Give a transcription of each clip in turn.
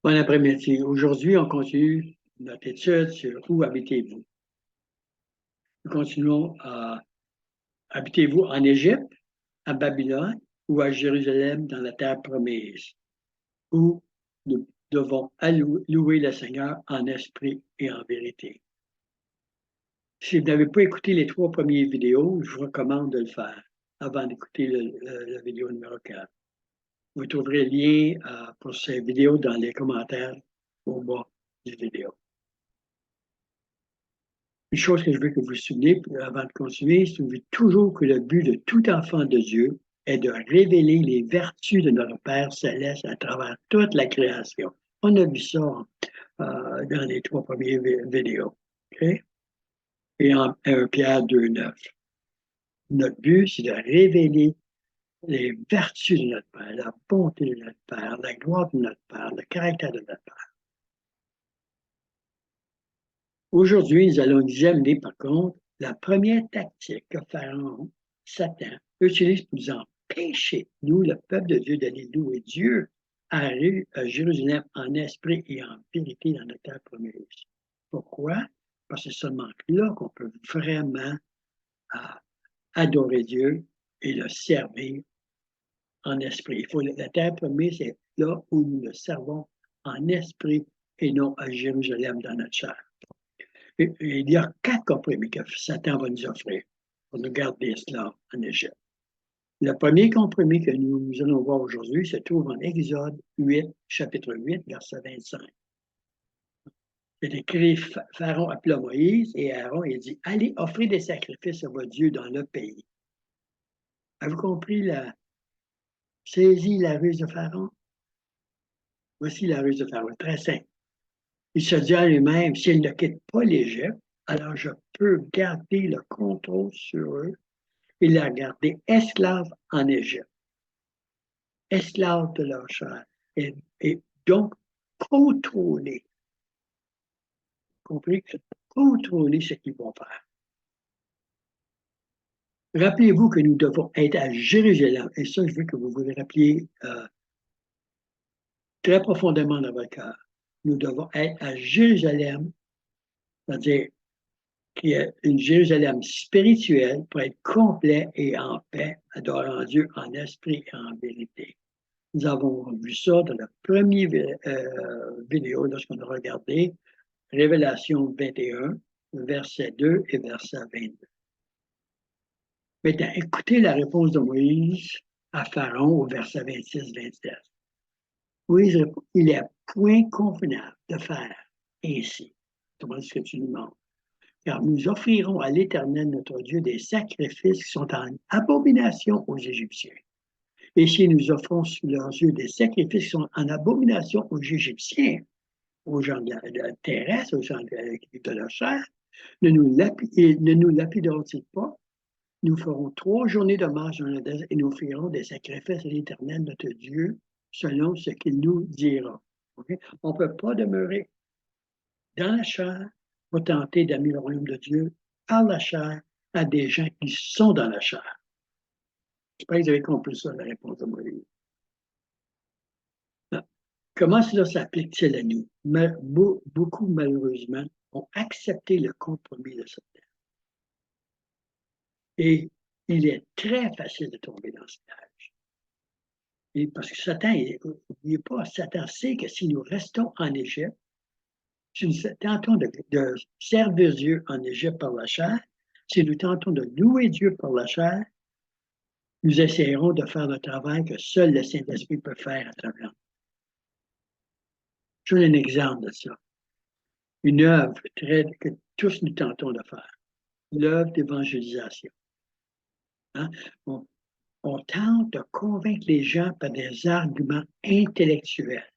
Bon après-midi. Aujourd'hui, on continue notre étude sur où habitez-vous. Nous continuons à habitez-vous en Égypte, à Babylone ou à Jérusalem dans la terre promise, où nous devons louer le Seigneur en esprit et en vérité. Si vous n'avez pas écouté les trois premières vidéos, je vous recommande de le faire avant d'écouter la vidéo numéro 4. Vous trouverez le lien pour ces vidéos dans les commentaires au bas du vidéo. Une chose que je veux que vous vous souveniez avant de continuer, c'est toujours que le but de tout enfant de Dieu est de révéler les vertus de notre Père céleste à travers toute la création. On a vu ça dans les trois premières vidéos. Okay? Et en 1 Pierre 2,9. Notre but, c'est de révéler les vertus de notre Père, la bonté de notre Père, la gloire de notre Père, le caractère de notre Père. Aujourd'hui, nous allons examiner par contre la première tactique que Pharaon, Satan, utilise pour nous empêcher, nous, le peuple de Dieu, d'aller louer Dieu à Jérusalem en esprit et en vérité dans notre terre promise. Pourquoi? Parce que c'est seulement là qu'on peut vraiment adorer Dieu et le servir en esprit. La terre promise, c'est là où nous le servons en esprit et non à Jérusalem dans notre chair. Il y a 4 compromis que Satan va nous offrir pour nous garder esclaves en Égypte. Le premier compromis que nous allons voir aujourd'hui se trouve en Exode 8, chapitre 8, verset 25. C'est écrit, Pharaon appela Moïse et Aaron et dit, allez offrir des sacrifices à votre Dieu dans le pays. Avez-vous compris saisie la ruse de Pharaon? Voici la ruse de Pharaon, très simple. Il se dit à lui-même, s'il ne quitte pas l'Égypte, alors je peux garder le contrôle sur eux. Il a gardé esclaves en Égypte, esclaves de leur chair, et donc contrôler, compris, contrôler ce qu'ils vont faire. Rappelez-vous que nous devons être à Jérusalem, et ça, je veux que vous vous le rappeliez très profondément dans votre cœur. Nous devons être à Jérusalem, c'est-à-dire qui est une Jérusalem spirituelle pour être complet et en paix, adorant Dieu en esprit et en vérité. Nous avons vu ça dans la première vidéo lorsqu'on a regardé Révélation 21, verset 2 et verset 22. Maintenant, écoutez la réponse de Moïse à Pharaon au verset 26-27. Moïse répond, il est point convenable de faire ainsi. Comment est-ce que tu nous demandes? Car nous offrirons à l'Éternel notre Dieu des sacrifices qui sont en abomination aux Égyptiens. Et si nous offrons sous leurs yeux des sacrifices qui sont en abomination aux Égyptiens, aux gens terrestres, aux gens de la chair, ne nous lapideront-ils pas? Nous ferons 3 journées de marche dans le désert et nous ferons des sacrifices à l'Éternel notre Dieu selon ce qu'il nous dira. Okay? On ne peut pas demeurer dans la chair pour tenter d'amener le royaume de Dieu par la chair à des gens qui sont dans la chair. J'espère que vous avez compris ça, la réponse de Moïse. Comment cela s'applique-t-il à nous? Beaucoup, malheureusement, ont accepté le compromis de Satan. Et il est très facile de tomber dans ce piège. Et parce que Satan, n'oubliez pas, Satan sait que si nous restons en Égypte, si nous tentons de servir Dieu en Égypte par la chair, si nous tentons de louer Dieu par la chair, nous essayerons de faire le travail que seul le Saint-Esprit peut faire à travers nous. Je donne un exemple de ça. Une œuvre que tous nous tentons de faire, l'œuvre d'évangélisation. Hein? On tente de convaincre les gens par des arguments intellectuels.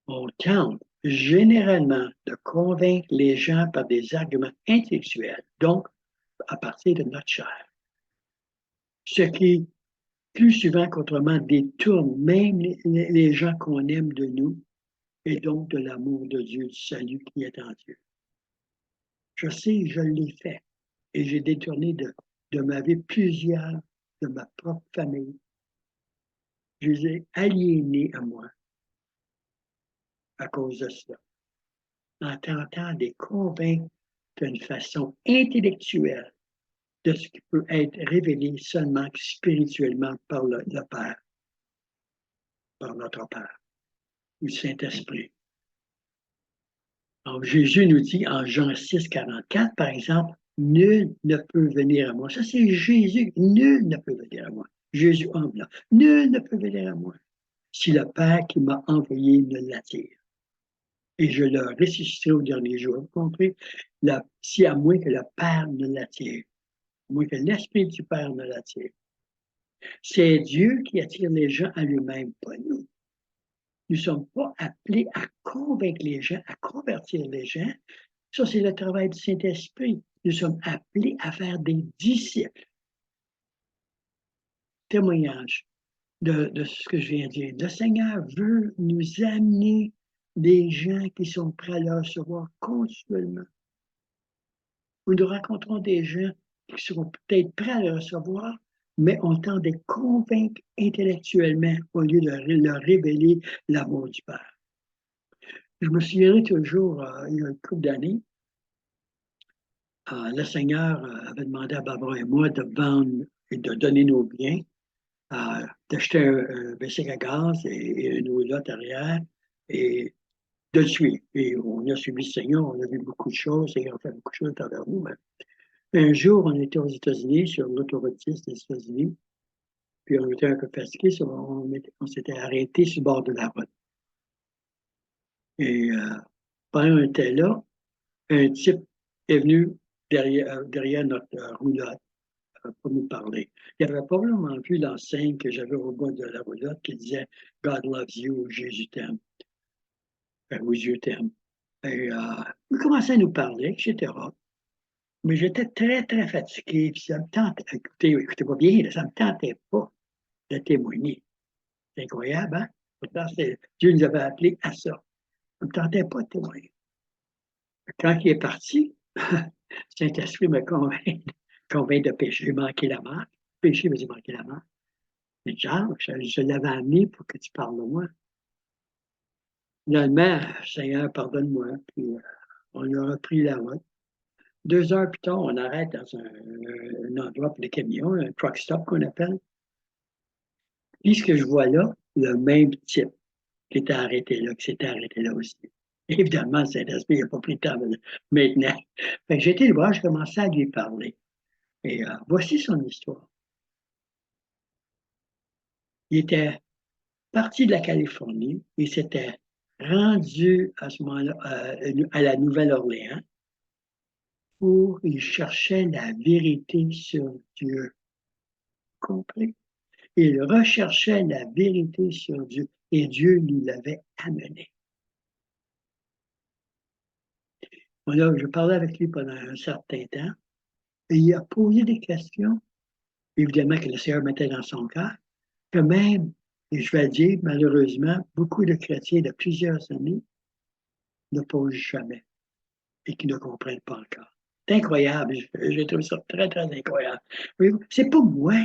On tente généralement de convaincre les gens par des arguments intellectuels, donc à partir de notre chair. Ce qui, plus souvent qu'autrement, détourne même les gens qu'on aime de nous et donc de l'amour de Dieu, du salut qui est en Dieu. Je sais, je l'ai fait et j'ai détourné de ma vie plusieurs de ma propre famille je les ai aliénés à moi à cause de cela. En tentant de les convaincre d'une façon intellectuelle de ce qui peut être révélé seulement spirituellement par le Père, par notre Père, le Saint-Esprit. Donc, Jésus nous dit en Jean 6, 44, par exemple, nul ne peut venir à moi. Ça, c'est Jésus. Nul ne peut venir à moi. Jésus humble. Nul ne peut venir à moi si le Père qui m'a envoyé ne l'attire. Et je le ressusciterai au dernier jour. Vous comprenez? Si à moins que le Père ne l'attire, à moins que l'Esprit du Père ne l'attire. C'est Dieu qui attire les gens à lui-même, pas nous. Nous ne sommes pas appelés à convaincre les gens, à convertir les gens. Ça, c'est le travail du Saint-Esprit. Nous sommes appelés à faire des disciples. Témoignage de ce que je viens de dire. Le Seigneur veut nous amener des gens qui sont prêts à le recevoir continuellement. Nous rencontrons des gens qui seront peut-être prêts à le recevoir, mais on tente de les convaincre intellectuellement au lieu de leur révéler l'amour du Père. Je me souviendrai toujours, il y a une couple d'années, le Seigneur avait demandé à Barbara et moi de vendre et de donner nos biens, d'acheter un bicycle à gaz et une roulotte arrière et de le suivre. Et on a suivi le Seigneur, on a vu beaucoup de choses et on a fait beaucoup de choses à travers nous. Mais un jour, on était aux États-Unis, sur l'autoroute 10 des États-Unis, puis on était un peu fatigués, on s'était arrêté sur le bord de la route. Et pendant qu'on était là, un type est venu derrière notre roulotte pour nous parler. Il avait probablement vu l'enseigne que j'avais au bas de la roulotte qui disait God loves you, Jésus t'aime, ou Dieu t'aime. Et il commençait à nous parler, etc. Mais j'étais très, très fatigué, puis ça me tentait, écoutez-moi bien, ça ne me tentait pas de témoigner. C'est incroyable, hein? Pourtant, Dieu nous avait appelés à ça. Ça ne me tentait pas de témoigner. Quand il est parti, Saint-Esprit me convainc de péché. J'ai manqué la marque. Péché, mais j'ai manqué la marque. Mais genre, je l'avais amené pour que tu parles de moi. Finalement, Seigneur, pardonne-moi. Puis on a repris la route. 2 heures plus tard, on arrête dans un endroit pour les camions, un truck stop qu'on appelle. Puis ce que je vois là, le même type qui était arrêté là, qui s'était arrêté là aussi. Évidemment, Saint-Esprit n'a pas pris le temps maintenant. Fait que j'ai été le voir, je commençais à lui parler. Et voici son histoire. Il était parti de la Californie, il s'était rendu à ce moment-là à la Nouvelle-Orléans pour il cherchait la vérité sur Dieu. Compris? Il recherchait la vérité sur Dieu et Dieu lui l'avait amené. Voilà, je parlais avec lui pendant un certain temps et il a posé des questions, évidemment que le Seigneur mettait dans son cœur, que même, et je vais le dire, malheureusement, beaucoup de chrétiens de plusieurs années ne posent jamais et qui ne comprennent pas encore. C'est incroyable, j'ai trouvé ça très, très incroyable. C'est pas moi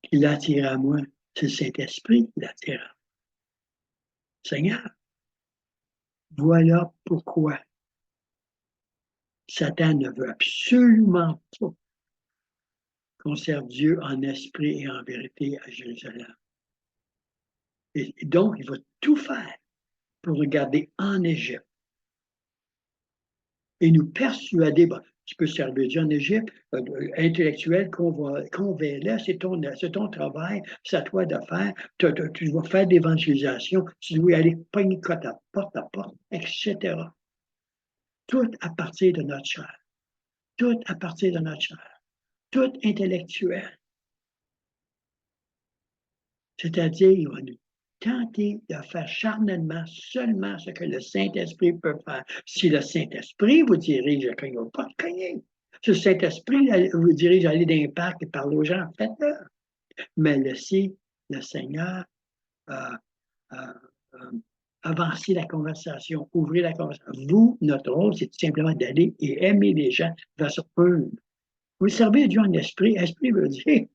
qui l'attire à moi, c'est le Saint-Esprit qui l'attire à moi. Seigneur, voilà pourquoi Satan ne veut absolument pas qu'on serve Dieu en esprit et en vérité à Jérusalem. Et donc, il va tout faire pour regarder en Égypte et nous persuader, bon, tu peux servir Dieu en Égypte, intellectuel, convainc-le, c'est ton travail, c'est à toi de faire, tu vas faire d'évangélisation, tu dois aller pogner à porte, etc. Tout à partir de notre chair. Tout à partir de notre chair. Tout intellectuel. C'est-à-dire, il va nous tenter de faire charnellement seulement ce que le Saint-Esprit peut faire. Si le Saint-Esprit vous dirige à cogner, pas de cogner. Si le Saint-Esprit vous dirige à aller dans un parc et parler aux gens, faites-le. Mais laissez le Seigneur avancer la conversation, ouvrir la conversation. Vous, notre rôle, c'est tout simplement d'aller et aimer les gens de façon humble. Vous servez Dieu en esprit. Esprit veut dire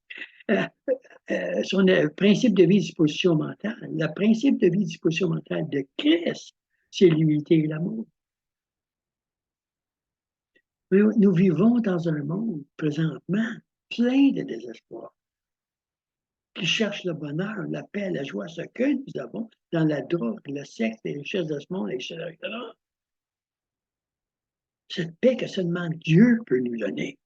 son principe de vie et disposition mentale. Le principe de vie et disposition mentale de Christ, c'est l'unité et l'amour. Nous vivons dans un monde présentement plein de désespoir, qui cherche le bonheur, la paix, la joie, ce que nous avons dans la drogue, le sexe, les richesses de ce monde, etc. Cette paix que seulement Dieu peut nous donner.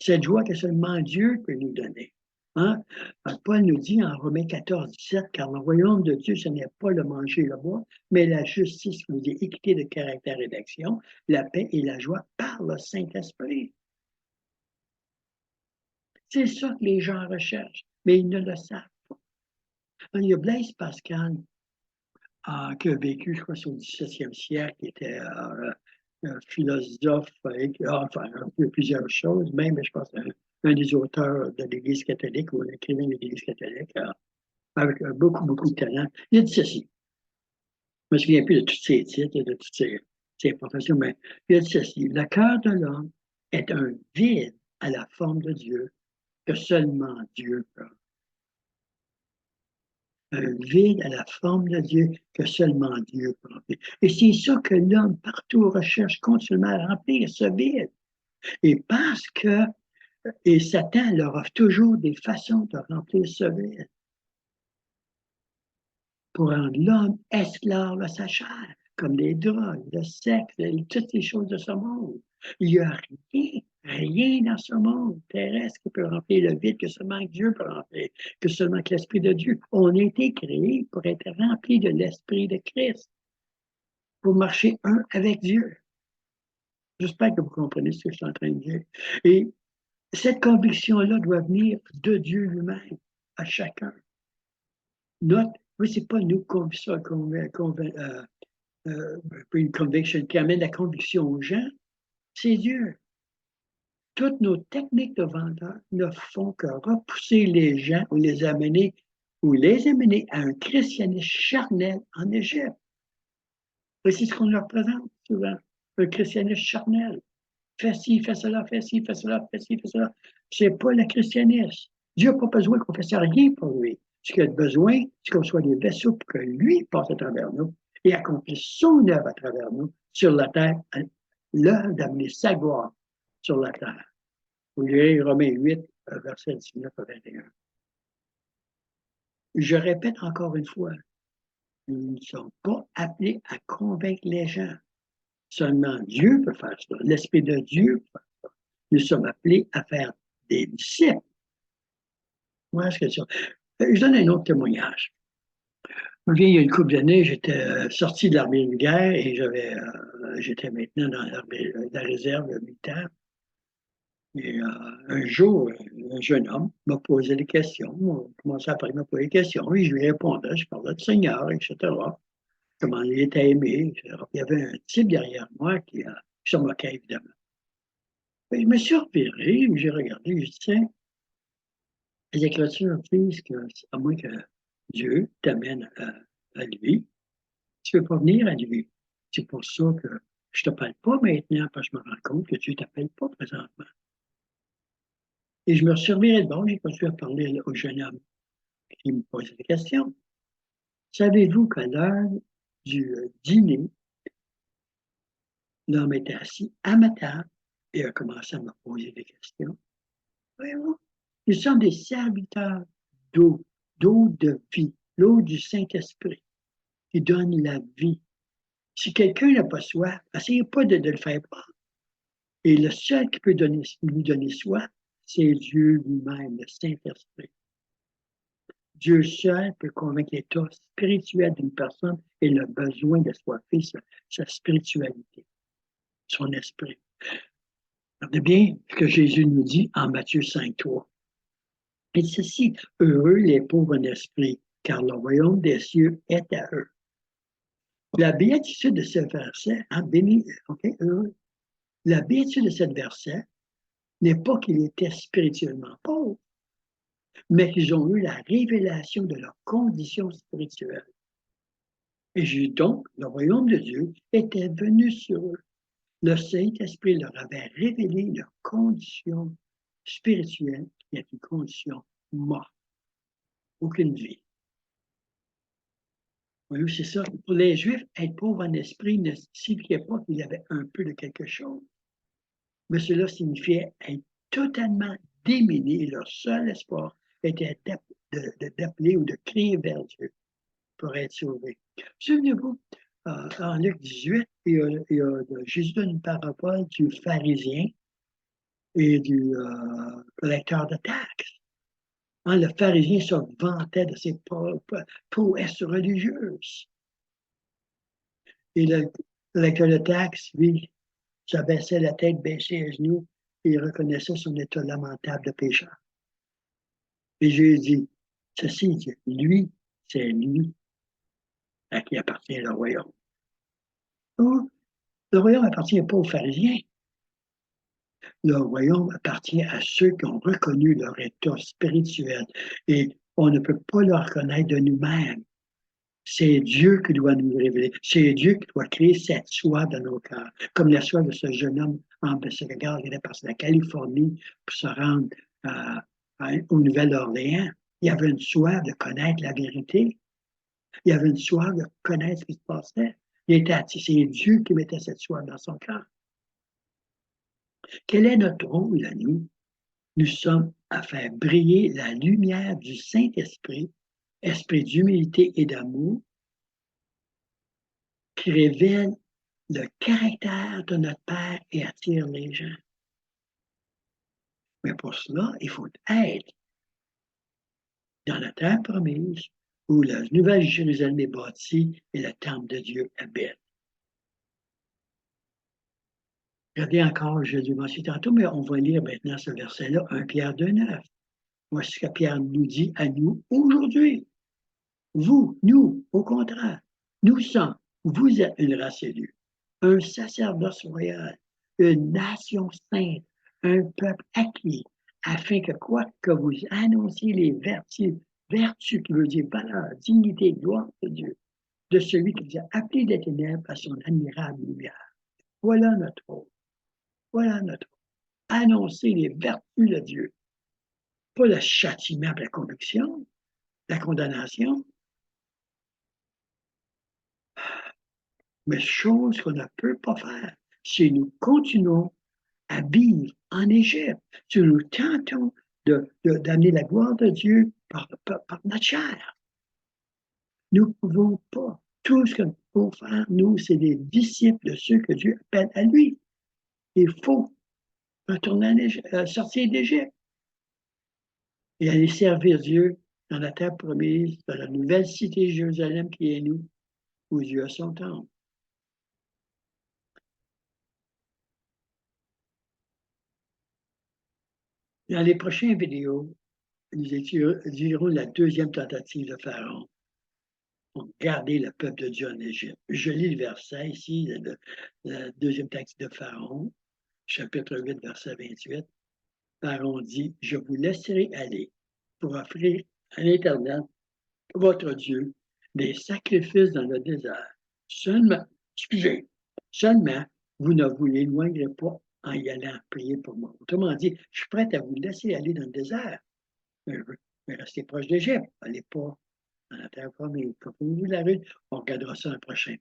Cette joie que seulement Dieu peut nous donner. Hein? Paul nous dit en Romains 14, 17, car le royaume de Dieu, ce n'est pas le manger et le boire, mais la justice, l'équité de caractère et d'action, la paix et la joie par le Saint-Esprit. C'est ça que les gens recherchent, mais ils ne le savent pas. Il y a Blaise Pascal qui a vécu, je crois, au 17e siècle, qui était un philosophe, enfin, plusieurs choses, même, je pense, un des auteurs de l'Église catholique ou un écrivain de l'Église catholique, avec beaucoup, beaucoup de talent. Il a dit ceci. Je ne me souviens plus de tous ses titres, de toutes ses professions, mais il a dit ceci. Le cœur de l'homme est un vide à la forme de Dieu que seulement Dieu peut. Un vide à la forme de Dieu que seulement Dieu peut remplir. Et c'est ça que l'homme partout recherche continuellement à remplir, ce vide. Et parce que, et Satan leur offre toujours des façons de remplir ce vide pour rendre l'homme esclave à sa chair, comme les drogues, le sexe, toutes les choses de ce monde. Il n'y a rien dans ce monde terrestre qui peut remplir le vide que seulement Dieu peut remplir, que seulement l'Esprit de Dieu. On a été créés pour être remplis de l'Esprit de Christ, pour marcher un avec Dieu. J'espère que vous comprenez ce que je suis en train de dire. Et cette conviction-là doit venir de Dieu lui-même, à chacun. Oui, c'est pas nous une conviction qui amène la conviction aux gens, c'est Dieu. Toutes nos techniques de vendeur ne font que repousser les gens ou les amener à un christianisme charnel en Égypte. Et c'est ce qu'on leur présente souvent, un christianisme charnel. Fais ci, fais cela, fais ci, fais cela, fais ci, fais cela. C'est pas le christianisme. Dieu n'a pas besoin qu'on fasse rien pour lui. Ce qu'il a besoin, c'est qu'on soit des vaisseaux pour que lui passe à travers nous et accomplisse son œuvre à travers nous sur la terre, l'œuvre d'amener sa gloire sur la terre. Vous lirez Romains 8, versets 19 à 21. Je répète encore une fois, nous ne sommes pas appelés à convaincre les gens. Seulement Dieu peut faire ça. L'Esprit de Dieu peut faire ça. Nous sommes appelés à faire des disciples. Moi, c'est ça. Je donne un autre témoignage. Je me souviens, il y a une couple d'années, j'étais sorti de l'armée de guerre et j'étais maintenant dans la réserve militaire. Et un jour, un jeune homme m'a posé des questions. On commençait à me poser des questions et je lui répondais. Je parlais du Seigneur, etc. Comment il était aimé, etc. Il y avait un type derrière moi qui se moquait, évidemment. Et je me suis repéré, j'ai regardé, je dit, tiens, les Écritures disent qu'à moins que Dieu t'amène à lui, tu ne peux pas venir à lui. C'est pour ça que je ne te parle pas maintenant, parce que je me rends compte que Dieu ne t'appelle pas présentement. Et je me suis reviré de bord, j'ai continué à parler au jeune homme qui me posait des questions. Savez-vous qu'à l'heure du dîner, l'homme était assis à ma table et a commencé à me poser des questions? Voyez-vous, nous sommes des serviteurs d'eau de vie, l'eau du Saint-Esprit qui donne la vie. Si quelqu'un n'a pas soif, essayez pas de le faire boire. Et le seul qui peut lui donner soif, c'est Dieu lui-même, le Saint-Esprit. Dieu seul peut convaincre l'état spirituel d'une personne et le besoin d'assoiffer sa spiritualité, son esprit. Regardez bien ce que Jésus nous dit en Matthieu 5, 3. Et ceci, heureux les pauvres en esprit, car le royaume des cieux est à eux. La béatitude de ce verset, heureux. La béatitude de ce verset n'est pas qu'ils étaient spirituellement pauvres, mais qu'ils ont eu la révélation de leur condition spirituelle. Et donc, le royaume de Dieu était venu sur eux. Le Saint-Esprit leur avait révélé leur condition spirituelle, qui est une condition morte. aucune vie. Oui, c'est ça. Pour les Juifs, être pauvre en esprit ne signifiait pas qu'il y avait un peu de quelque chose, mais cela signifiait être totalement démunis et leur seul espoir était d'appeler ou de crier vers Dieu pour être sauvés. Souvenez-vous, en Luc 18, Jésus donne une parabole du pharisien et du collecteur de taxes. Hein, le pharisien se vantait de ses prouesses religieuses. Et le collecteur de taxes, lui, s'abaissait la tête, baissait les genoux, et il reconnaissait son état lamentable de pécheur. Et Jésus dit, ceci, lui, c'est lui à qui appartient le royaume. Oh, le royaume appartient pas aux pharisiens. Le royaume appartient à ceux qui ont reconnu leur état spirituel. Et on ne peut pas le reconnaître de nous-mêmes. C'est Dieu qui doit nous révéler. C'est Dieu qui doit créer cette soif dans nos cœurs. Comme la soif de ce jeune homme en Sénégal qui était parti de la Californie pour se rendre au Nouvelle-Orléans. Il y avait une soif de connaître la vérité. Il y avait une soif de connaître ce qui se passait. C'est Dieu qui mettait cette soif dans son cœur. Quel est notre rôle à nous? Nous sommes à faire briller la lumière du Saint-Esprit, esprit d'humilité et d'amour, qui révèle le caractère de notre Père et attire les gens. Mais pour cela, il faut être dans la terre promise où la nouvelle Jérusalem est bâtie et le temple de Dieu habite. Regardez encore, je l'ai mentionné tantôt, mais on va lire maintenant ce verset-là, 1 Pierre 2,9. Voici ce que Pierre nous dit à nous aujourd'hui. Vous, nous, au contraire, nous sommes, vous êtes une race élue, un sacerdoce royal, une nation sainte, un peuple acquis, afin que quoi que vous annonciez les vertus qui veut dire valeur, dignité, gloire de Dieu, de celui qui vous a appelé des ténèbres à son admirable lumière. Voilà notre rôle. Voilà notre rôle. Annoncer les vertus de Dieu, pas le châtiment, la conviction, la condamnation, mais chose qu'on ne peut pas faire si nous continuons à vivre en Égypte, si nous tentons d'amener la gloire de Dieu par notre chair. Nous ne pouvons pas. Tout ce que nous pouvons faire, nous, c'est des disciples de ceux que Dieu appelle à lui. Il faut retourner sortir d'Égypte et aller servir Dieu dans la terre promise, dans la nouvelle cité Jérusalem qui est nous, où Dieu a son temple. Dans les prochaines vidéos, nous étudierons la deuxième tentative de Pharaon pour garder le peuple de Dieu en Égypte. Je lis le verset ici, la deuxième tentative de Pharaon, chapitre 8, verset 28. Pharaon dit, je vous laisserai aller pour offrir à l'Éternel, votre Dieu, des sacrifices dans le désert. Seulement, vous ne vous éloignerez pas en y allant prier pour moi. Autrement dit, je suis prêt à vous laisser aller dans le désert. Mais restez proche d'Égypte. Allez pas dans la terre promise. Comme vous l'avez, on regardera ça un prochain.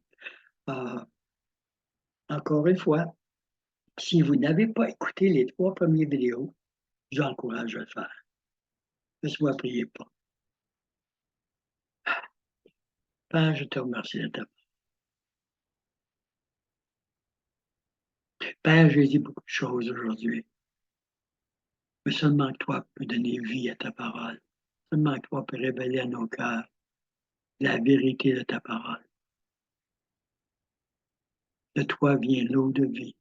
Encore une fois, si vous n'avez pas écouté les 3 premières vidéos, je vous encourage à le faire. Laisse-moi prier pour. Père, je te remercie de ta part. Père, j'ai dit beaucoup de choses aujourd'hui, mais seulement que toi peux donner vie à ta parole. Seulement que toi peux révéler à nos cœurs la vérité de ta parole. De toi vient l'eau de vie.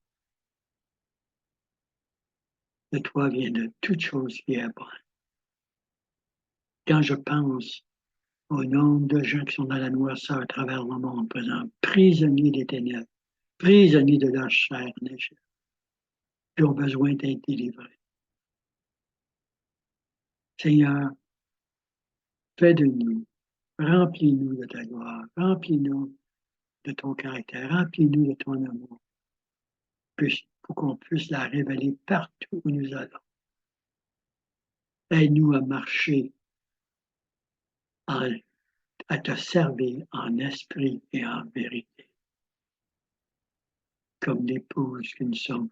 De toi vient de toute chose qui est bonne. Quand je pense au nombre de gens qui sont dans la noirceur à travers le monde présent, prisonniers des ténèbres, prisonniers de leur chair en Égypte, qui ont besoin d'être délivrés. Seigneur, fais de nous, remplis-nous de ta gloire, remplis-nous de ton caractère, remplis-nous de ton amour, pour qu'on puisse la révéler partout où nous allons. Aide-nous à marcher à te servir en esprit et en vérité, comme l'épouse que nous sommes,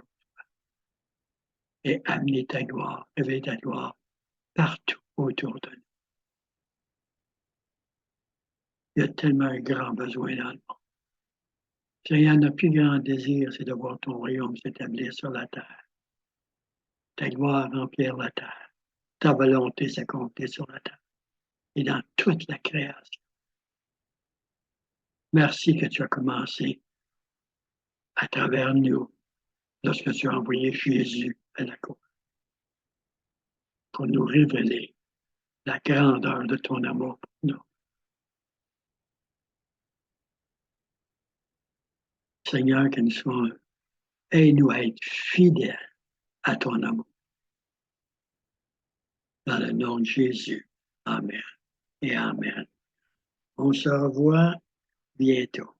et amener ta gloire, révéler ta gloire partout autour de nous. Il y a tellement un grand besoin dans le monde. Seigneur, notre plus grand désir, c'est de voir ton royaume s'établir sur la terre. Ta gloire remplir la terre. Ta volonté s'accomplir sur la terre et dans toute la création. Merci que tu as commencé à travers nous lorsque tu as envoyé Jésus à la croix pour nous révéler la grandeur de ton amour pour nous. Seigneur, que nous soyons, aide-nous à être fidèles à ton amour. Dans le nom de Jésus. Amen et Amen. On se revoit bientôt.